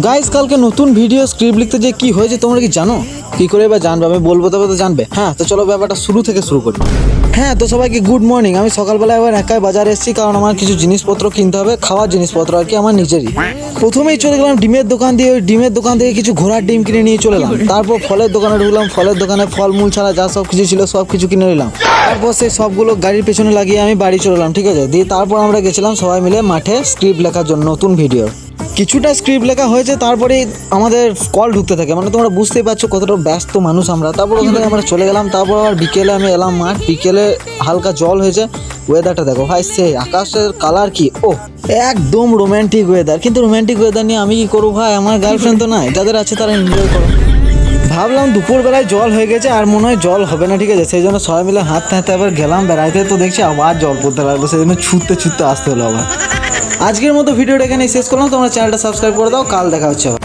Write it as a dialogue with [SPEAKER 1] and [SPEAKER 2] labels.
[SPEAKER 1] Guys কালকে নতুন video script লিখতে যে কি হয়েছে তোমরা কি জানো? কি করে বা জানবে? আমি বলবো তবে তো জানবে। হ্যাঁ, তো চলো ব্যাপারটা শুরু থেকে শুরু করি। হ্যাঁ, তো সবাইকে গুড মর্নিং। আমি সকালবেলা এবার একাই বাজারে এসেছি, কারণ আমার কিছু জিনিসপত্র কিনতে হবে, খাওয়ার জিনিসপত্র আর কি, আমার নিজেরই। প্রথমেই চলে গেলাম ডিমের দোকান দিয়ে। ওই ডিমের দোকান থেকে কিছু ঘোড়ার ডিম কিনে নিয়ে চলে এলাম। তারপর ফলের দোকানে ঢুকলাম, ফলের দোকানে ফলমূল ছাড়া যা সব কিছু ছিল সব কিছু কিনে নিলাম। তারপর সেই সবগুলো গাড়ির পেছনে লাগিয়ে আমি বাড়ি চলে এলাম, ঠিক আছে। দিয়ে তারপর আমরা গেছিলাম সবাই মিলে মাঠে স্ক্রিপ্ট লেখার জন্য, নতুন ভিডিও। কিছুটা স্ক্রিপ্ট লেখা হয়েছে, তারপরে আমাদের কল ঢুকতে থাকে, মানে তোমরা বুঝতেই পারছো কতটা ব্যস্ত মানুষ আমরা। তারপর ওখান থেকে আমরা চলে গেলাম। তারপর আবার বিকেলে আমি এলাম মাঠ। বিকেলে হালকা জল হয়েছে। ওয়েদারটা দেখো ভাই, সে আকাশের কালার কি, ও একদম রোম্যান্টিক ওয়েদার। কিন্তু রোম্যান্টিক ওয়েদার নিয়ে আমি কি করবো ভাই? আমার গার্লফ্রেন্ড তো নাই, যাদের আছে তারা এনজয় করো। ভাবলাম দুপুরবেলায় জল হয়ে গেছে, আর মনে হয় জল হবে না, ঠিক আছে। সেই জন্য সবাই মিলে হাঁটতে হাঁটতে আবার গেলাম বেড়াইতে। তো দেখছি আবার জল পড়তে লাগলো, সেই জন্য ছুটতে ছুটতে আসতে হলো আবার। আজকের মতো ভিডিওটা এখানে শেষ করলাম। তোমরা চ্যানেলটা সাবস্ক্রাইব করে দাও। কাল দেখা হচ্ছে আবার।